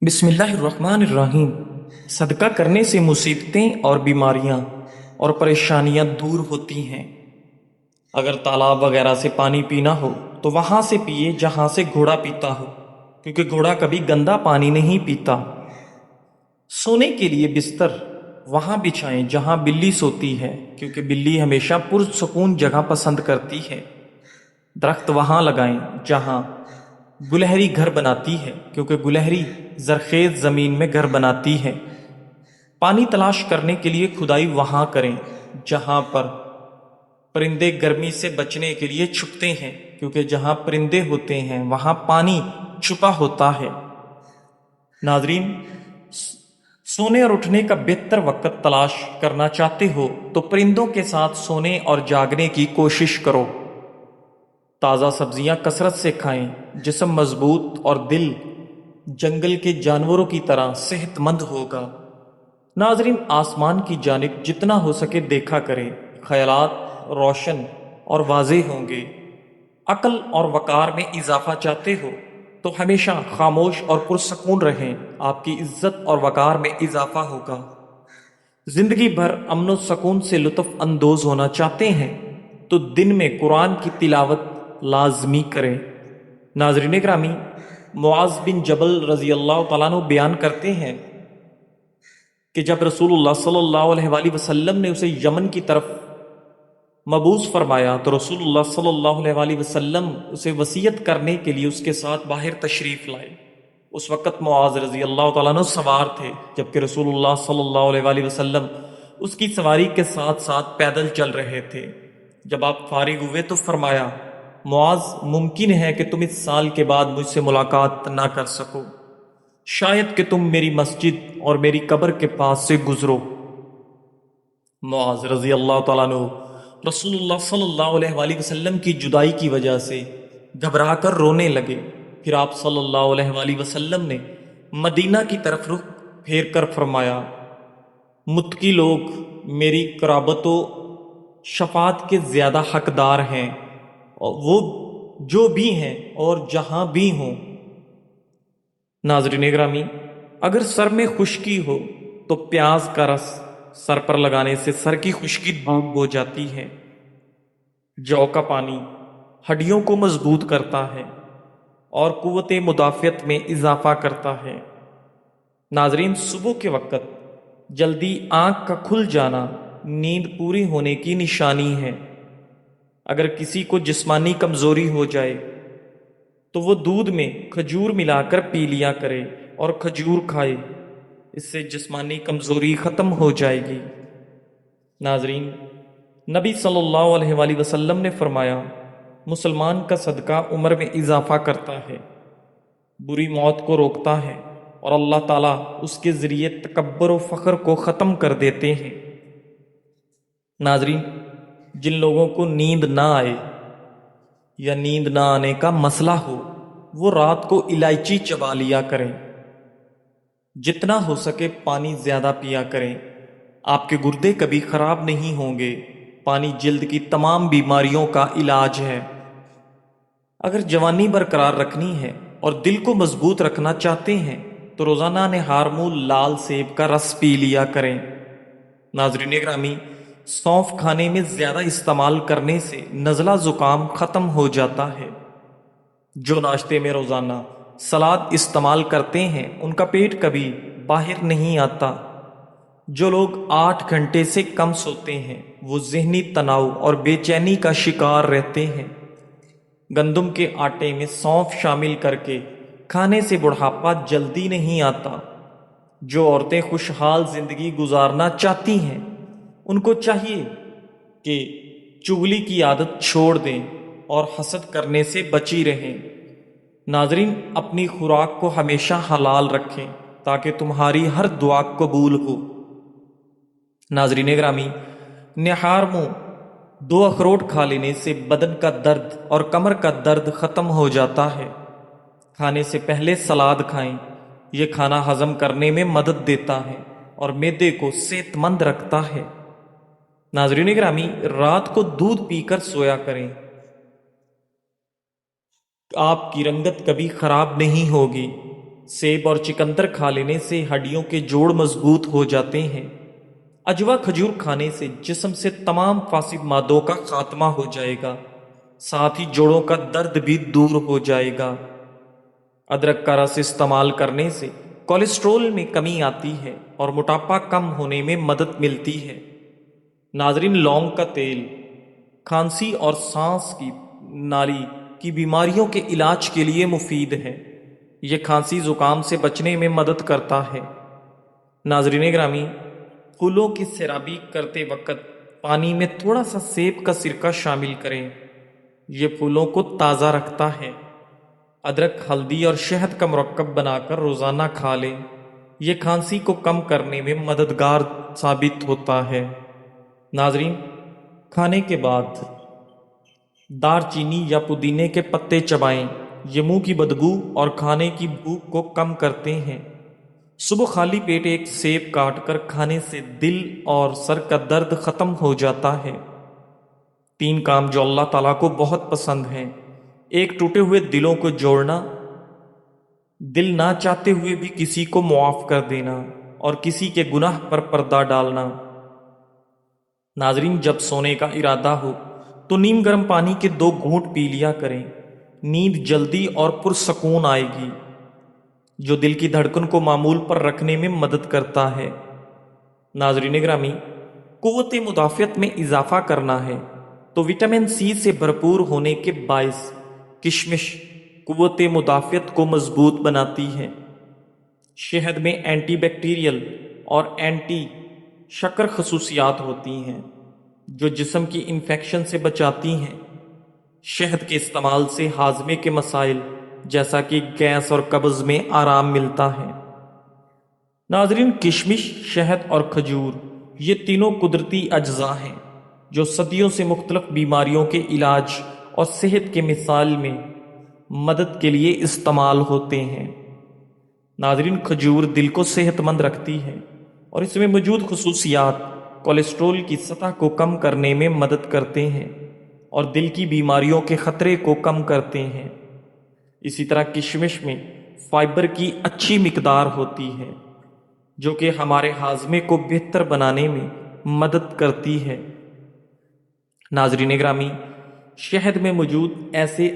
بسم اللہ الرحمن الرحیم۔ صدقہ کرنے سے مصیبتیں اور بیماریاں اور پریشانیاں دور ہوتی ہیں۔ اگر تالاب وغیرہ سے پانی پینا ہو تو وہاں سے پیئے جہاں سے گھوڑا پیتا ہو، کیونکہ گھوڑا کبھی گندا پانی نہیں پیتا۔ سونے کے لیے بستر وہاں بچھائیں جہاں بلی سوتی ہے، کیونکہ بلی ہمیشہ پرسکون جگہ پسند کرتی ہے۔ درخت وہاں لگائیں جہاں گلہری گھر بناتی ہے، کیونکہ گلہری زرخیز زمین میں گھر بناتی ہے۔ پانی تلاش کرنے کے لیے کھدائی وہاں کریں جہاں پر پرندے گرمی سے بچنے کے لیے چھپتے ہیں، کیونکہ جہاں پرندے ہوتے ہیں وہاں پانی چھپا ہوتا ہے۔ ناظرین، سونے اور اٹھنے کا بہتر وقت تلاش کرنا چاہتے ہو تو پرندوں کے ساتھ سونے اور جاگنے کی کوشش کرو۔ تازہ سبزیاں کثرت سے کھائیں، جسم مضبوط اور دل جنگل کے جانوروں کی طرح صحت مند ہوگا۔ ناظرین، آسمان کی جانب جتنا ہو سکے دیکھا کریں، خیالات روشن اور واضح ہوں گے۔ عقل اور وقار میں اضافہ چاہتے ہو تو ہمیشہ خاموش اور پرسکون رہیں، آپ کی عزت اور وقار میں اضافہ ہوگا۔ زندگی بھر امن و سکون سے لطف اندوز ہونا چاہتے ہیں تو دن میں قرآن کی تلاوت لازمی کریں۔ ناظرین گرامی، معاذ بن جبل رضی اللہ تعالیٰ عنہ بیان کرتے ہیں کہ جب رسول اللہ صلی اللہ علیہ وآلہ وسلم نے اسے یمن کی طرف مبعوث فرمایا تو رسول اللہ صلی اللہ علیہ وآلہ وسلم اسے وصیت کرنے کے لیے اس کے ساتھ باہر تشریف لائے۔ اس وقت معاذ رضی اللہ تعالیٰ عنہ سوار تھے، جبکہ رسول اللہ صلی اللہ علیہ وآلہ وسلم اس کی سواری کے ساتھ ساتھ پیدل چل رہے تھے۔ جب آپ فارغ ہوئے تو فرمایا، معاذ، ممکن ہے کہ تم اس سال کے بعد مجھ سے ملاقات نہ کر سکو، شاید کہ تم میری مسجد اور میری قبر کے پاس سے گزرو۔ معاذ رضی اللہ تعالیٰ عنہ رسول اللہ صلی اللہ علیہ وآلہ وسلم کی جدائی کی وجہ سے گھبرا کر رونے لگے۔ پھر آپ صلی اللہ علیہ وآلہ وسلم نے مدینہ کی طرف رخ پھیر کر فرمایا، متقی لوگ میری قرابت و شفاعت کے زیادہ حقدار ہیں، اور وہ جو بھی ہیں اور جہاں بھی ہوں۔ ناظرین گرامی، اگر سر میں خشکی ہو تو پیاز کا رس سر پر لگانے سے سر کی خشکی دور ہو جاتی ہے۔ جو کا پانی ہڈیوں کو مضبوط کرتا ہے اور قوت مدافعت میں اضافہ کرتا ہے۔ ناظرین، صبح کے وقت جلدی آنکھ کا کھل جانا نیند پوری ہونے کی نشانی ہے۔ اگر کسی کو جسمانی کمزوری ہو جائے تو وہ دودھ میں کھجور ملا کر پی لیا کرے اور کھجور کھائے، اس سے جسمانی کمزوری ختم ہو جائے گی۔ ناظرین، نبی صلی اللہ علیہ وآلہ وسلم نے فرمایا، مسلمان کا صدقہ عمر میں اضافہ کرتا ہے، بری موت کو روکتا ہے، اور اللہ تعالیٰ اس کے ذریعے تکبر و فخر کو ختم کر دیتے ہیں۔ ناظرین، جن لوگوں کو نیند نہ آئے یا نیند نہ آنے کا مسئلہ ہو وہ رات کو الائچی چبا لیا کریں۔ جتنا ہو سکے پانی زیادہ پیا کریں، آپ کے گردے کبھی خراب نہیں ہوں گے۔ پانی جلد کی تمام بیماریوں کا علاج ہے۔ اگر جوانی برقرار رکھنی ہے اور دل کو مضبوط رکھنا چاہتے ہیں تو روزانہ نہار منہ لال سیب کا رس پی لیا کریں۔ ناظرین گرامی، سونف کھانے میں زیادہ استعمال کرنے سے نزلہ زکام ختم ہو جاتا ہے۔ جو ناشتے میں روزانہ سلاد استعمال کرتے ہیں ان کا پیٹ کبھی باہر نہیں آتا۔ جو لوگ 8 گھنٹے سے کم سوتے ہیں وہ ذہنی تناؤ اور بے چینی کا شکار رہتے ہیں۔ گندم کے آٹے میں سونف شامل کر کے کھانے سے بڑھاپا جلدی نہیں آتا۔ جو عورتیں خوشحال زندگی گزارنا چاہتی ہیں ان کو چاہیے کہ چغلی کی عادت چھوڑ دیں اور حسد کرنے سے بچی رہیں۔ ناظرین، اپنی خوراک کو ہمیشہ حلال رکھیں تاکہ تمہاری ہر دعا قبول ہو۔ ناظرین گرامی، نہار منہ 2 اخروٹ کھا لینے سے بدن کا درد اور کمر کا درد ختم ہو جاتا ہے۔ کھانے سے پہلے سلاد کھائیں، یہ کھانا ہضم کرنے میں مدد دیتا ہے اور معدے کو صحت مند رکھتا ہے۔ ناظرین گرامی، رات کو دودھ پی کر سویا کریں، آپ کی رنگت کبھی خراب نہیں ہوگی۔ سیب اور چکندر کھا لینے سے ہڈیوں کے جوڑ مضبوط ہو جاتے ہیں۔ اجوا کھجور کھانے سے جسم سے تمام فاسد مادوں کا خاتمہ ہو جائے گا، ساتھ ہی جوڑوں کا درد بھی دور ہو جائے گا۔ ادرک کا رس استعمال کرنے سے کولیسٹرول میں کمی آتی ہے اور موٹاپا کم ہونے میں مدد ملتی ہے۔ ناظرین، لونگ کا تیل کھانسی اور سانس کی نالی کی بیماریوں کے علاج کے لیے مفید ہے۔ یہ کھانسی زکام سے بچنے میں مدد کرتا ہے۔ ناظرین گرامی، پھولوں کی سیرابی کرتے وقت پانی میں تھوڑا سا سیب کا سرکہ شامل کریں، یہ پھولوں کو تازہ رکھتا ہے۔ ادرک، ہلدی اور شہد کا مرکب بنا کر روزانہ کھا لیں، یہ کھانسی کو کم کرنے میں مددگار ثابت ہوتا ہے۔ ناظرین، کھانے کے بعد دار چینی یا پودینے کے پتے چبائیں، یہ منہ کی بدبو اور کھانے کی بھوک کو کم کرتے ہیں۔ صبح خالی پیٹ ایک سیب کاٹ کر کھانے سے دل اور سر کا درد ختم ہو جاتا ہے۔ 3 کام جو اللہ تعالیٰ کو بہت پسند ہیں: ایک، ٹوٹے ہوئے دلوں کو جوڑنا، دل نہ چاہتے ہوئے بھی کسی کو معاف کر دینا، اور کسی کے گناہ پر پردہ ڈالنا۔ ناظرین، جب سونے کا ارادہ ہو تو نیم گرم پانی کے 2 گھونٹ پی لیا کریں، نیند جلدی اور پرسکون آئے گی، جو دل کی دھڑکن کو معمول پر رکھنے میں مدد کرتا ہے۔ ناظرین گرامی، قوت مدافعت میں اضافہ کرنا ہے تو وٹامن سی سے بھرپور ہونے کے باعث کشمش قوت مدافعت کو مضبوط بناتی ہے۔ شہد میں اینٹی بیکٹیریل اور اینٹی شکر خصوصیات ہوتی ہیں جو جسم کی انفیکشن سے بچاتی ہیں۔ شہد کے استعمال سے ہاضمے کے مسائل جیسا کہ گیس اور قبض میں آرام ملتا ہے۔ ناظرین، کشمش، شہد اور کھجور یہ تینوں قدرتی اجزاء ہیں جو صدیوں سے مختلف بیماریوں کے علاج اور صحت کے مثال میں مدد کے لیے استعمال ہوتے ہیں۔ ناظرین، کھجور دل کو صحت مند رکھتی ہے اور اس میں موجود خصوصیات کولیسٹرول کی سطح کو کم کرنے میں مدد کرتے ہیں اور دل کی بیماریوں کے خطرے کو کم کرتے ہیں۔ اسی طرح کشمش میں فائبر کی اچھی مقدار ہوتی ہے جو کہ ہمارے ہاضمے کو بہتر بنانے میں مدد کرتی ہے۔ ناظرین گرامی، شہد میں موجود ایسے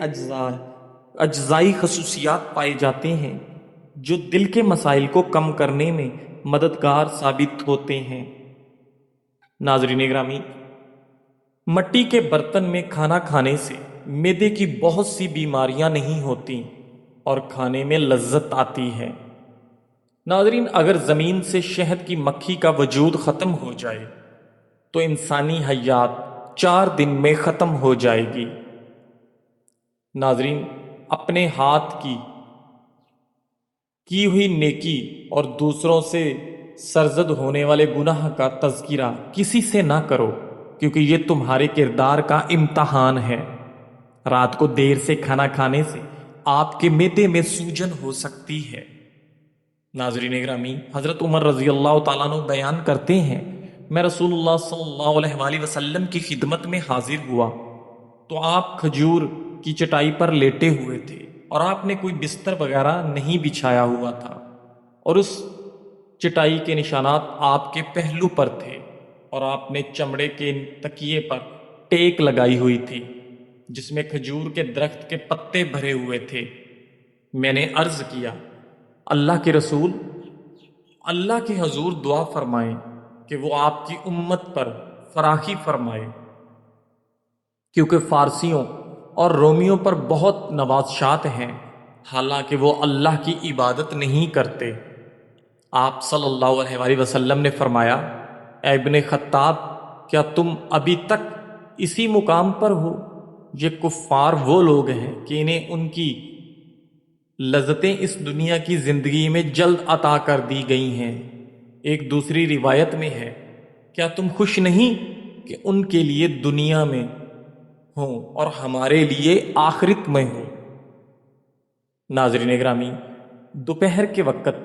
اجزائی خصوصیات پائے جاتے ہیں جو دل کے مسائل کو کم کرنے میں مددگار ثابت ہوتے ہیں۔ ناظرین گرامی، مٹی کے برتن میں کھانا کھانے سے معدے کی بہت سی بیماریاں نہیں ہوتی اور کھانے میں لذت آتی ہے۔ ناظرین، اگر زمین سے شہد کی مکھی کا وجود ختم ہو جائے تو انسانی حیات 4 دن میں ختم ہو جائے گی۔ ناظرین، اپنے ہاتھ کی ہوئی نیکی اور دوسروں سے سرزد ہونے والے گناہ کا تذکرہ کسی سے نہ کرو، کیونکہ یہ تمہارے کردار کا امتحان ہے۔ رات کو دیر سے کھانا کھانے سے آپ کے معدے میں سوجن ہو سکتی ہے۔ ناظرین گرامی، حضرت عمر رضی اللہ تعالیٰ عنہ بیان کرتے ہیں، میں رسول اللہ صلی اللہ علیہ وآلہ وسلم کی خدمت میں حاضر ہوا تو آپ کھجور کی چٹائی پر لیٹے ہوئے تھے اور آپ نے کوئی بستر وغیرہ نہیں بچھایا ہوا تھا، اور اس چٹائی کے نشانات آپ کے پہلو پر تھے، اور آپ نے چمڑے کے تکیے پر ٹیک لگائی ہوئی تھی جس میں کھجور کے درخت کے پتے بھرے ہوئے تھے۔ میں نے عرض کیا، اللہ کے رسول، اللہ کے حضور دعا فرمائیں کہ وہ آپ کی امت پر فراخی فرمائے، کیونکہ فارسیوں اور رومیوں پر بہت نوازشات ہیں، حالانکہ وہ اللہ کی عبادت نہیں کرتے۔ آپ صلی اللہ علیہ وآلہ وسلم نے فرمایا، اے ابن خطاب، کیا تم ابھی تک اسی مقام پر ہو؟ یہ کفار وہ لوگ ہیں کہ انہیں ان کی لذتیں اس دنیا کی زندگی میں جلد عطا کر دی گئی ہیں۔ ایک دوسری روایت میں ہے، کیا تم خوش نہیں کہ ان کے لیے دنیا میں ہوں اور ہمارے لیے آخرت میں ہوں۔ ناظرین گرامی، دوپہر کے وقت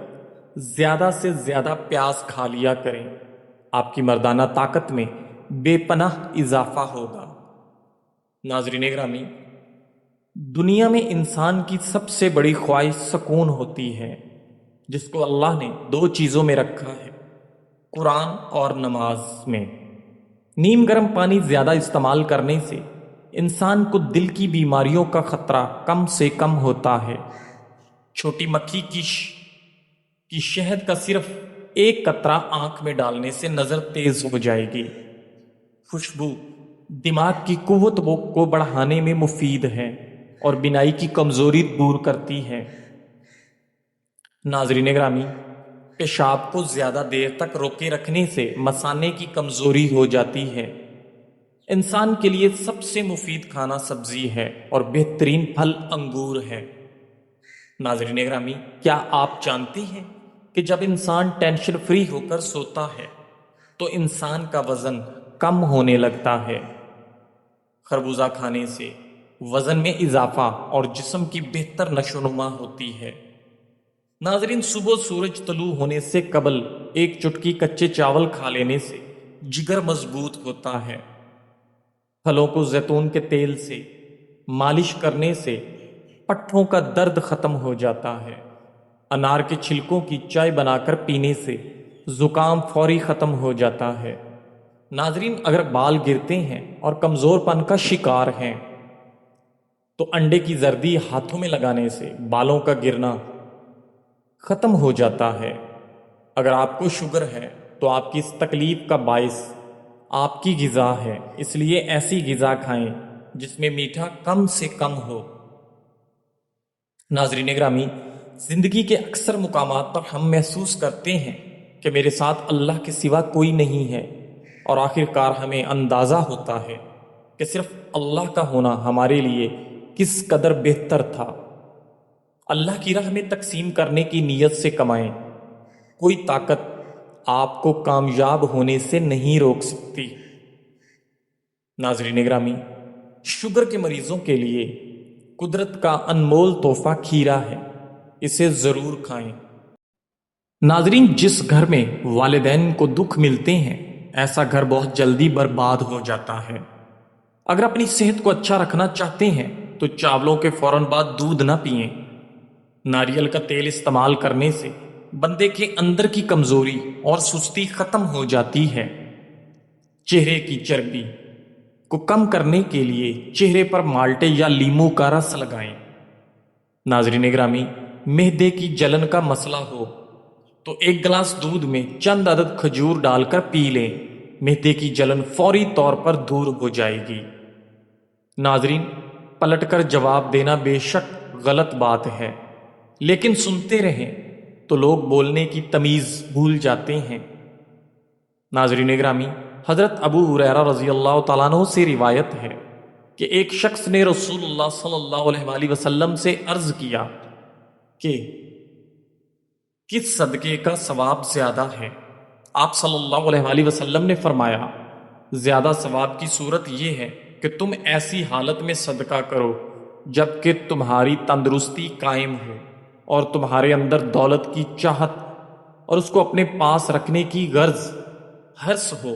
زیادہ سے زیادہ پیاز کھا لیا کریں، آپ کی مردانہ طاقت میں بے پناہ اضافہ ہوگا۔ ناظرین گرامی، دنیا میں انسان کی سب سے بڑی خواہش سکون ہوتی ہے، جس کو اللہ نے دو چیزوں میں رکھا ہے، قرآن اور نماز میں۔ نیم گرم پانی زیادہ استعمال کرنے سے انسان کو دل کی بیماریوں کا خطرہ کم سے کم ہوتا ہے۔ چھوٹی مکھی کی شہد کا صرف ایک قطرہ آنکھ میں ڈالنے سے نظر تیز ہو جائے گی۔ خوشبو دماغ کی قوت کو بڑھانے میں مفید ہے اور بینائی کی کمزوری دور کرتی ہے۔ ناظرین گرامی، پیشاب کو زیادہ دیر تک روکے رکھنے سے مثانے کی کمزوری ہو جاتی ہے۔ انسان کے لیے سب سے مفید کھانا سبزی ہے اور بہترین پھل انگور ہے۔ ناظرین گرامی، کیا آپ جانتے ہیں کہ جب انسان ٹینشن فری ہو کر سوتا ہے تو انسان کا وزن کم ہونے لگتا ہے؟ خربوزہ کھانے سے وزن میں اضافہ اور جسم کی بہتر نشو و نما ہوتی ہے۔ ناظرین، صبح سورج طلوع ہونے سے قبل ایک چٹکی کچے چاول کھا لینے سے جگر مضبوط ہوتا ہے۔ پھلوں کو زیتون کے تیل سے مالش کرنے سے پٹھوں کا درد ختم ہو جاتا ہے۔ انار کے چھلکوں کی چائے بنا کر پینے سے زکام فوری ختم ہو جاتا ہے۔ ناظرین، اگر بال گرتے ہیں اور کمزور پن کا شکار ہیں تو انڈے کی زردی ہاتھوں میں لگانے سے بالوں کا گرنا ختم ہو جاتا ہے۔ اگر آپ کو شوگر ہے تو آپ کی اس تکلیف کا باعث آپ کی غذا ہے، اس لیے ایسی غذا کھائیں جس میں میٹھا کم سے کم ہو۔ ناظرین گرامی، زندگی کے اکثر مقامات پر ہم محسوس کرتے ہیں کہ میرے ساتھ اللہ کے سوا کوئی نہیں ہے، اور آخر کار ہمیں اندازہ ہوتا ہے کہ صرف اللہ کا ہونا ہمارے لیے کس قدر بہتر تھا۔ اللہ کی راہ میں تقسیم کرنے کی نیت سے کمائیں۔ کوئی طاقت آپ کو کامیاب ہونے سے نہیں روک سکتی۔ ناظرین گرامی، شوگر کے مریضوں کے لیے قدرت کا انمول تحفہ کھیرا ہے، اسے ضرور کھائیں۔ ناظرین، جس گھر میں والدین کو دکھ ملتے ہیں ایسا گھر بہت جلدی برباد ہو جاتا ہے۔ اگر اپنی صحت کو اچھا رکھنا چاہتے ہیں تو چاولوں کے فوراً بعد دودھ نہ پئیں۔ ناریل کا تیل استعمال کرنے سے بندے کے اندر کی کمزوری اور سستی ختم ہو جاتی ہے۔ چہرے کی چربی کو کم کرنے کے لیے چہرے پر مالٹے یا لیموں کا رس لگائیں۔ ناظرین گرامی، معدے کی جلن کا مسئلہ ہو تو ایک گلاس دودھ میں چند عدد کھجور ڈال کر پی لیں، معدے کی جلن فوری طور پر دور ہو جائے گی۔ ناظرین، پلٹ کر جواب دینا بے شک غلط بات ہے، لیکن سنتے رہیں تو لوگ بولنے کی تمیز بھول جاتے ہیں۔ ناظرین گرامی، حضرت ابو ہریرہ رضی اللہ تعالیٰ عنہ سے روایت ہے کہ ایک شخص نے رسول اللہ صلی اللہ علیہ وآلہ وسلم سے عرض کیا کہ کس صدقے کا ثواب زیادہ ہے؟ آپ صلی اللہ علیہ وآلہ وسلم نے فرمایا، زیادہ ثواب کی صورت یہ ہے کہ تم ایسی حالت میں صدقہ کرو جبکہ تمہاری تندرستی قائم ہو اور تمہارے اندر دولت کی چاہت اور اس کو اپنے پاس رکھنے کی غرض حرص ہو۔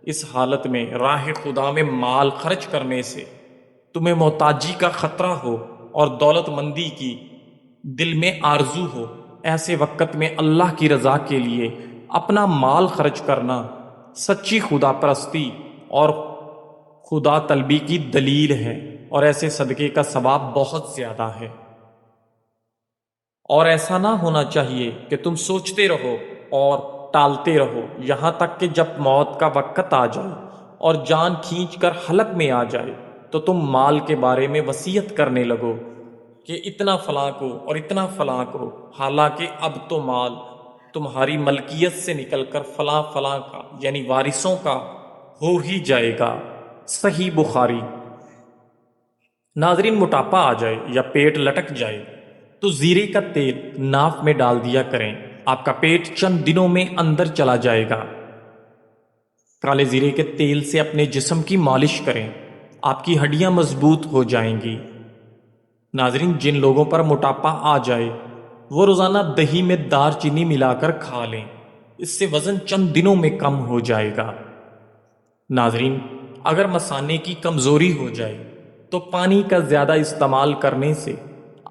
اس حالت میں راہ خدا میں مال خرچ کرنے سے تمہیں محتاجی کا خطرہ ہو اور دولت مندی کی دل میں آرزو ہو۔ ایسے وقت میں اللہ کی رضا کے لیے اپنا مال خرچ کرنا سچی خدا پرستی اور خدا طلبی کی دلیل ہے، اور ایسے صدقے کا ثواب بہت زیادہ ہے۔ اور ایسا نہ ہونا چاہیے کہ تم سوچتے رہو اور ٹالتے رہو یہاں تک کہ جب موت کا وقت آ جائے اور جان کھینچ کر حلق میں آ جائے تو تم مال کے بارے میں وصیت کرنے لگو کہ اتنا فلاں کو اور اتنا فلاں کو، حالانکہ اب تو مال تمہاری ملکیت سے نکل کر فلاں فلاں کا یعنی وارثوں کا ہو ہی جائے گا۔ صحیح بخاری۔ ناظرین، موٹاپا آ جائے یا پیٹ لٹک جائے تو زیرے کا تیل ناف میں ڈال دیا کریں، آپ کا پیٹ چند دنوں میں اندر چلا جائے گا۔ کالے زیرے کے تیل سے اپنے جسم کی مالش کریں، آپ کی ہڈیاں مضبوط ہو جائیں گی۔ ناظرین، جن لوگوں پر موٹاپا آ جائے وہ روزانہ دہی میں دار چینی ملا کر کھا لیں، اس سے وزن چند دنوں میں کم ہو جائے گا۔ ناظرین، اگر مثانے کی کمزوری ہو جائے تو پانی کا زیادہ استعمال کرنے سے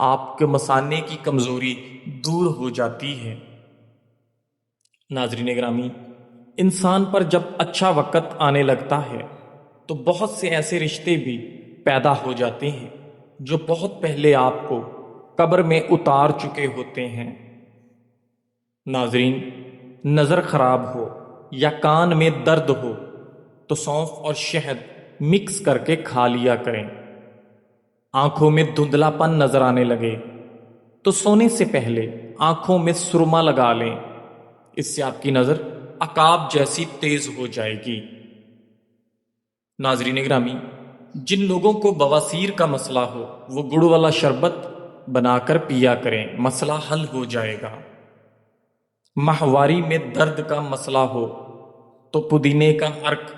آپ کے مثانے کی کمزوری دور ہو جاتی ہے۔ ناظرین گرامی، انسان پر جب اچھا وقت آنے لگتا ہے تو بہت سے ایسے رشتے بھی پیدا ہو جاتے ہیں جو بہت پہلے آپ کو قبر میں اتار چکے ہوتے ہیں۔ ناظرین، نظر خراب ہو یا کان میں درد ہو تو سونف اور شہد مکس کر کے کھا لیا کریں۔ آنکھوں میں دھندلا پن نظر آنے لگے تو سونے سے پہلے آنکھوں میں سرما لگا لیں، اس سے آپ کی نظر عقاب جیسی تیز ہو جائے گی۔ ناظرین گرامی، جن لوگوں کو بواسیر کا مسئلہ ہو وہ گڑ والا شربت بنا کر پیا کریں، مسئلہ حل ہو جائے گا۔ ماہواری میں درد کا مسئلہ ہو تو پودینے کا عرق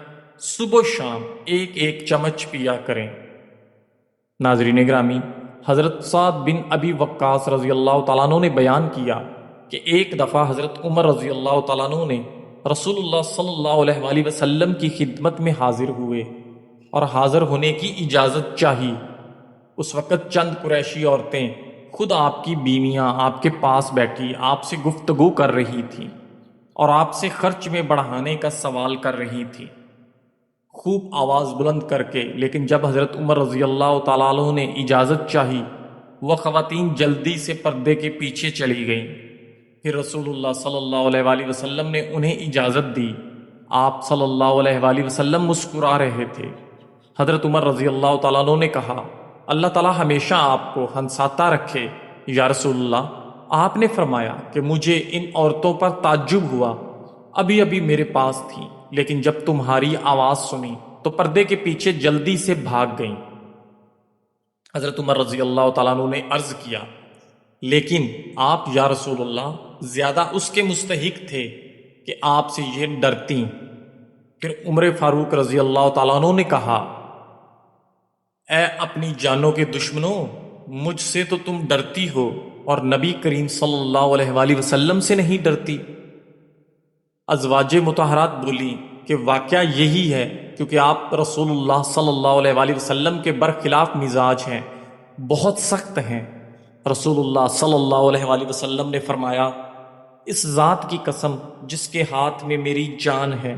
صبح و شام ایک ایک چمچ پیا کریں۔ ناظرین گرامی، حضرت سعد بن ابی وقاص رضی اللہ تعالیٰ عنہ نے بیان کیا کہ ایک دفعہ حضرت عمر رضی اللہ تعالیٰ عنہ نے رسول اللہ صلی اللہ علیہ وآلہ وسلم کی خدمت میں حاضر ہوئے اور حاضر ہونے کی اجازت چاہی۔ اس وقت چند قریشی عورتیں خود آپ کی بیویاں آپ کے پاس بیٹھی آپ سے گفتگو کر رہی تھیں اور آپ سے خرچ میں بڑھانے کا سوال کر رہی تھیں، خوب آواز بلند کر کے۔ لیکن جب حضرت عمر رضی اللہ تعالیٰ عنہ نے اجازت چاہی، وہ خواتین جلدی سے پردے کے پیچھے چلی گئیں۔ پھر رسول اللہ صلی اللہ علیہ وآلہ وسلم نے انہیں اجازت دی۔ آپ صلی اللہ علیہ وآلہ وسلم مسکرا رہے تھے۔ حضرت عمر رضی اللہ تعالیٰ عنہ نے کہا، اللہ تعالیٰ ہمیشہ آپ کو ہنساتا رکھے یا رسول اللہ۔ آپ نے فرمایا کہ مجھے ان عورتوں پر تعجب ہوا، ابھی ابھی میرے پاس تھیں، لیکن جب تمہاری آواز سنی تو پردے کے پیچھے جلدی سے بھاگ گئیں۔ حضرت عمر رضی اللہ تعالیٰ عنہ نے عرض کیا، لیکن آپ یا رسول اللہ زیادہ اس کے مستحق تھے کہ آپ سے یہ ڈرتیں۔ پھر عمر فاروق رضی اللہ تعالیٰ عنہ نے کہا، اے اپنی جانوں کے دشمنوں، مجھ سے تو تم ڈرتی ہو اور نبی کریم صلی اللہ علیہ وآلہ وسلم سے نہیں ڈرتی۔ ازواج مطہرات بولی کہ واقعہ یہی ہے، کیونکہ آپ رسول اللہ صلی اللہ علیہ وآلہ وسلم کے برخلاف مزاج ہیں، بہت سخت ہیں۔ رسول اللہ صلی اللہ علیہ وآلہ وسلم نے فرمایا، اس ذات کی قسم جس کے ہاتھ میں میری جان ہے،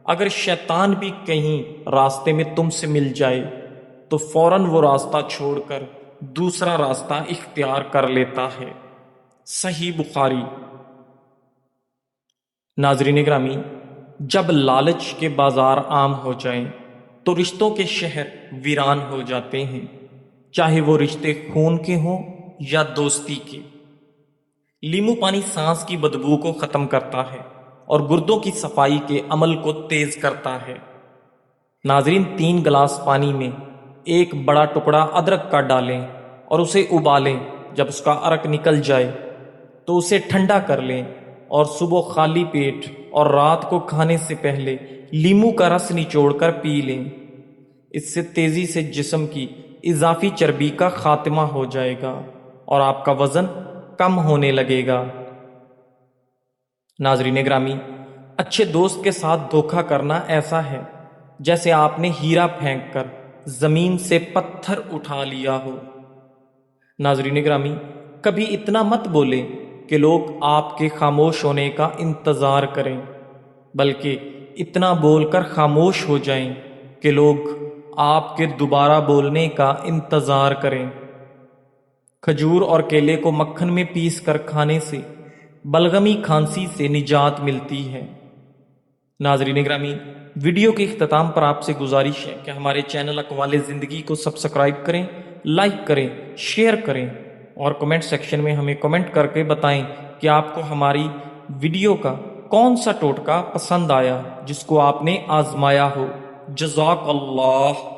اگر شیطان بھی کہیں راستے میں تم سے مل جائے تو فوراً وہ راستہ چھوڑ کر دوسرا راستہ اختیار کر لیتا ہے۔ صحیح بخاری۔ ناظرین گرامی، جب لالچ کے بازار عام ہو جائیں تو رشتوں کے شہر ویران ہو جاتے ہیں، چاہے وہ رشتے خون کے ہوں یا دوستی کے۔ لیمو پانی سانس کی بدبو کو ختم کرتا ہے اور گردوں کی صفائی کے عمل کو تیز کرتا ہے۔ ناظرین، 3 گلاس پانی میں ایک بڑا ٹکڑا ادرک کا ڈالیں اور اسے ابالیں۔ جب اس کا عرق نکل جائے تو اسے ٹھنڈا کر لیں اور صبح خالی پیٹ اور رات کو کھانے سے پہلے لیمو کا رس نچوڑ کر پی لیں۔ اس سے تیزی سے جسم کی اضافی چربی کا خاتمہ ہو جائے گا اور آپ کا وزن کم ہونے لگے گا۔ ناظرین گرامی، اچھے دوست کے ساتھ دھوکہ کرنا ایسا ہے جیسے آپ نے ہیرا پھینک کر زمین سے پتھر اٹھا لیا ہو۔ ناظرین گرامی، کبھی اتنا مت بولیں کہ لوگ آپ کے خاموش ہونے کا انتظار کریں، بلکہ اتنا بول کر خاموش ہو جائیں کہ لوگ آپ کے دوبارہ بولنے کا انتظار کریں۔ کھجور اور کیلے کو مکھن میں پیس کر کھانے سے بلغمی کھانسی سے نجات ملتی ہے۔ ناظرین گرامی، ویڈیو کے اختتام پر آپ سے گزارش ہے کہ ہمارے چینل اقوال زندگی کو سبسکرائب کریں، لائک کریں، شیئر کریں اور کمنٹ سیکشن میں ہمیں کمنٹ کر کے بتائیں کہ آپ کو ہماری ویڈیو کا کون سا ٹوٹکا پسند آیا جس کو آپ نے آزمایا ہو۔ جزاک اللہ۔